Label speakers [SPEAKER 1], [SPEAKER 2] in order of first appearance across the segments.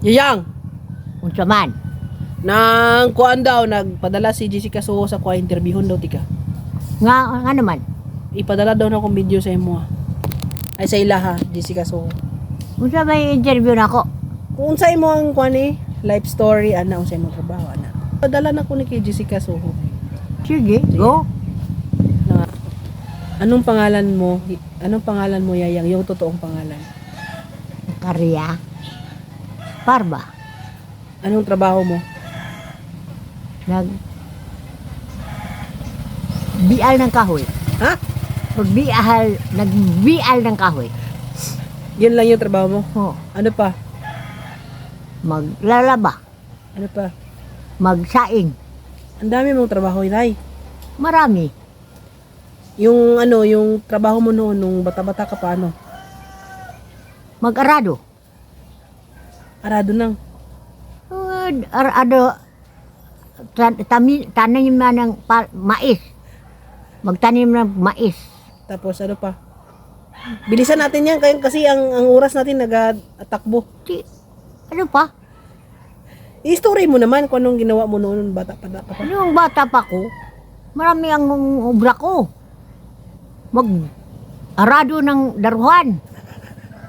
[SPEAKER 1] Yayang,
[SPEAKER 2] Unsa man?
[SPEAKER 1] nang kuan daw, nagpadala si Jessica Soho sa kuha interviewon daw tika.
[SPEAKER 2] Nga naman?
[SPEAKER 1] Ipadala daw na akong video sa imo. Ay sa ila ha, Jessica Soho.
[SPEAKER 2] Unsa may interview na ako?
[SPEAKER 1] Kung sa imo ang kuan life story, ana, kung sa imo trabaho, ana. Padala na ko ni kay Jessica Soho.
[SPEAKER 2] Sige, go.
[SPEAKER 1] Na, anong pangalan mo? Anong pangalan mo, Yayang? Yung totoong pangalan.
[SPEAKER 2] Karya. Parba.
[SPEAKER 1] Anong trabaho mo?
[SPEAKER 2] Bial ng kahoy.
[SPEAKER 1] Ha?
[SPEAKER 2] Nagbial ng kahoy.
[SPEAKER 1] Yan lang yung trabaho mo?
[SPEAKER 2] Oh,
[SPEAKER 1] Ano pa?
[SPEAKER 2] maglalaba,
[SPEAKER 1] Ano pa?
[SPEAKER 2] magsaing.
[SPEAKER 1] Ang dami mong trabaho, Nay.
[SPEAKER 2] Marami.
[SPEAKER 1] Yung ano, yung trabaho mo noon, nung bata-bata ka pa, ano?
[SPEAKER 2] Mag-arado.
[SPEAKER 1] Arado nang.
[SPEAKER 2] Arado. Tanim na ng mais. Magtanim ng mais.
[SPEAKER 1] Tapos ano pa? Bilisan natin yan kasi ang oras natin nag-atakbo.
[SPEAKER 2] Ano pa?
[SPEAKER 1] I-story mo naman kung anong ginawa mo noon bata pa.
[SPEAKER 2] Nung bata pa ko, marami ang obra ko. Mag-arado ng daruhan.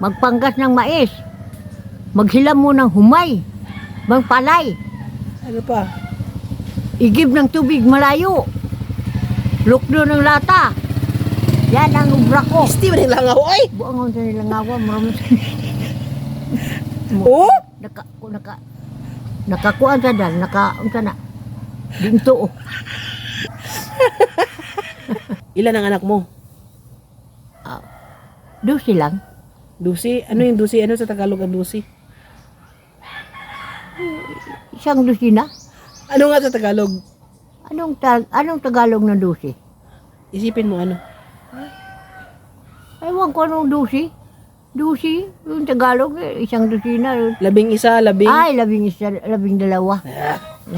[SPEAKER 2] Magpanggas ng mais. Maghilam mo ng humay. Magpalay.
[SPEAKER 1] Ano pa?
[SPEAKER 2] Igib ng tubig malayo. Lukdo ng lata. Yan ang obra ko.
[SPEAKER 1] Isti mo nilangaw, oy!
[SPEAKER 2] Buang ako sa nilangawa. Marami
[SPEAKER 1] Oo?
[SPEAKER 2] nakakuan sa dal. Unsa na. Dinto.
[SPEAKER 1] Ilan ang anak mo?
[SPEAKER 2] Dusi lang.
[SPEAKER 1] Dusi? Ano yung dusi? Ano sa Tagalog ang dusi?
[SPEAKER 2] Isang dusina.
[SPEAKER 1] Ano nga sa Tagalog?
[SPEAKER 2] Anong Tagalog ng dusi?
[SPEAKER 1] Isipin mo ano?
[SPEAKER 2] Ewan ko anong dusi. Dusi, yung Tagalog, isang dusina.
[SPEAKER 1] Labing isa, labing...
[SPEAKER 2] Ay, 11, 12.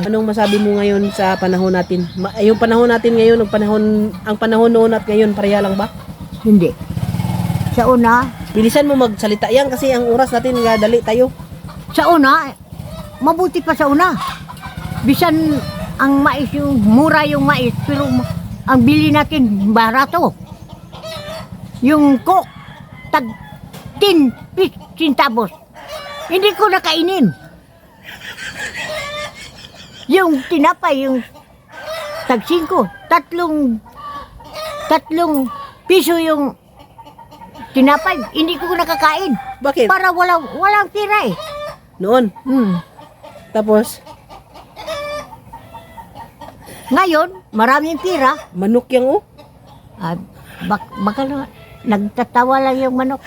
[SPEAKER 1] Anong masabi mo ngayon sa panahon natin? Yung panahon natin ngayon, ang panahon noon at ngayon, pareha lang ba?
[SPEAKER 2] Hindi. Sa una,
[SPEAKER 1] Bilisan mo magsalita yan kasi ang oras natin nga dali tayo.
[SPEAKER 2] mabuti pa sa una. Bisan ang mais, yung mura yung mais, pero ang bili natin barato. Yung coke, tag 10 centavos. Hindi ko nakainin. Yung tinapay, yung tag 5, tatlong piso yung tinapay, hindi ko nakakain.
[SPEAKER 1] Bakit?
[SPEAKER 2] Para walang tira eh.
[SPEAKER 1] Noon. Tapos,
[SPEAKER 2] Ngayon, maraming tira.
[SPEAKER 1] manok yang oh.
[SPEAKER 2] Baka nagtatawa lang yung manok.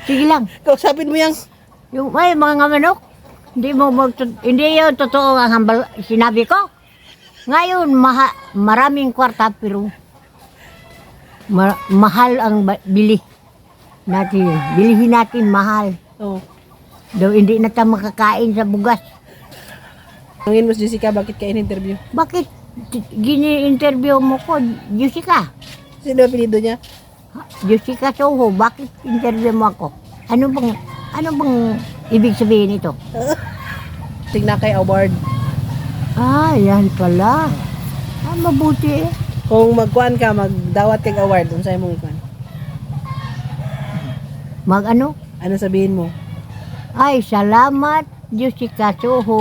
[SPEAKER 2] Sige lang.
[SPEAKER 1] Kausapin mo yang.
[SPEAKER 2] Yung mga manok, hindi yun totoo ang sinabi ko. Ngayon, maraming kwarta pero mahal ang bili natin. Bilihin natin mahal.
[SPEAKER 1] Oh.
[SPEAKER 2] Daw hindi na tayo makakain sa bugas.
[SPEAKER 1] Tangin mo si Jessica, bakit ka in-interview?
[SPEAKER 2] Bakit gini-interview mo ko, Jessica?
[SPEAKER 1] Sino ang apelido niya?
[SPEAKER 2] Jessica Soho, bakit interview mo ako? Ano bang ibig sabihin ito?
[SPEAKER 1] Tignakay Award.
[SPEAKER 2] Yan pala. Mabuti eh.
[SPEAKER 1] Kung magkuhan ka, magdawat kag award, kung sa'yo mong ikuhan.
[SPEAKER 2] Ano?
[SPEAKER 1] Ano sabihin mo?
[SPEAKER 2] Ay, salamat, Jessica Soho.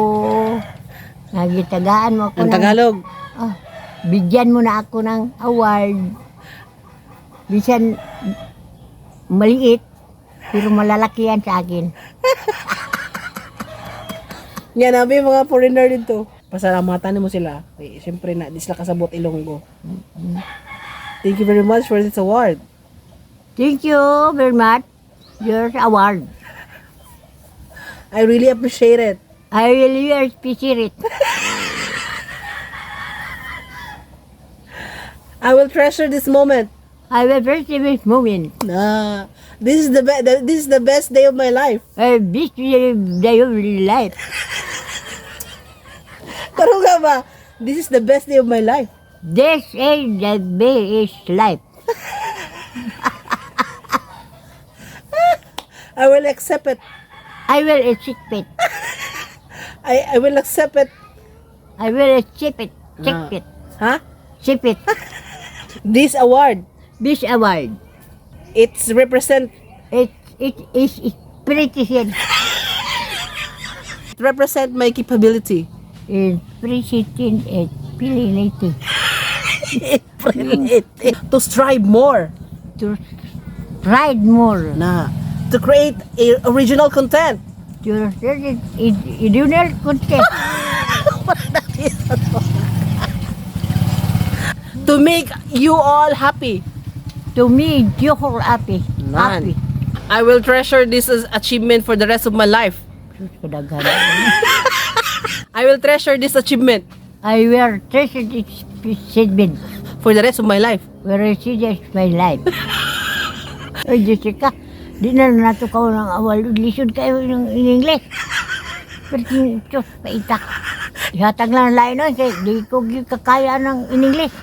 [SPEAKER 2] Nagitagaan mo ako
[SPEAKER 1] Ang Tagalog.
[SPEAKER 2] Bigyan mo na ako ng award. Bisan maliit, pero malalaki yan sa akin.
[SPEAKER 1] Yan, nabi mga foreigner dito. Pasalamatan mo sila. Okay, siyempre na, di sila kasabot Ilonggo. Thank you very much for this award.
[SPEAKER 2] Thank you very much. Your award.
[SPEAKER 1] I really appreciate it.
[SPEAKER 2] I really appreciate it.
[SPEAKER 1] I will treasure this moment.
[SPEAKER 2] I will appreciate this moment.
[SPEAKER 1] This is the best day of my life.
[SPEAKER 2] This day of life.
[SPEAKER 1] Karoon nga ba? This is the best day of my life.
[SPEAKER 2] This is the best life.
[SPEAKER 1] I will accept it.
[SPEAKER 2] I will accept it.
[SPEAKER 1] I will accept it.
[SPEAKER 2] I will accept it. Accept it.
[SPEAKER 1] Huh?
[SPEAKER 2] Accept it.
[SPEAKER 1] This award,
[SPEAKER 2] This award.
[SPEAKER 1] it's represent
[SPEAKER 2] It is precision.
[SPEAKER 1] my capability.
[SPEAKER 2] Is precision and ability
[SPEAKER 1] To strive more.
[SPEAKER 2] to ride more.
[SPEAKER 1] Na. To create original content.
[SPEAKER 2] To original content.
[SPEAKER 1] To make you all happy.
[SPEAKER 2] To me, you are happy. Happy.
[SPEAKER 1] I will treasure this as achievement for the rest of my life.
[SPEAKER 2] Sus, kadaghan.
[SPEAKER 1] I will treasure this achievement
[SPEAKER 2] I will treasure this segment
[SPEAKER 1] for the rest of my life.
[SPEAKER 2] where I see this my life. Oy, Jessica, di na nato ka ng awal. Lisod kayo in English. Pero Diyos, paitak. Ihatag lang lain nun. Di ko kakaya ng in English.